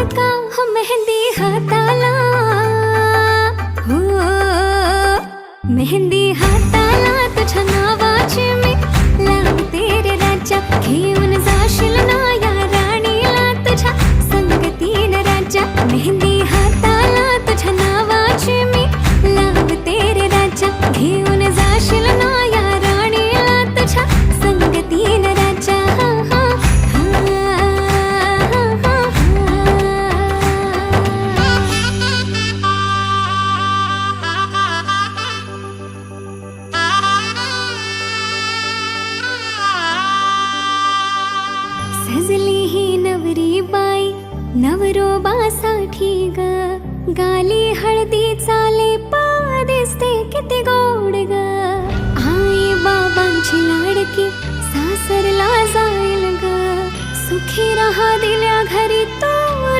का हो मेहंदी हाताला, हो मेहंदी हाताला तुझ्या नावाची मी लावते रे राजा. घेऊन जाशील ना या राणीला तुझ्या संगतीन राजा. मेहंदी हाताला तुझ्या नावाची मी लावते रे राजा. घेऊन जाशील ना या राणीला तुझ्या संगतीन राजा. सजली ही नवरी बाई नवरोबासाठी ग. गाली हळदी चाले पा दिसते किती गोड ग. आई बाबांची लाडकी सासरला जाईल ग. सुखी राहा दिल्या घरी तो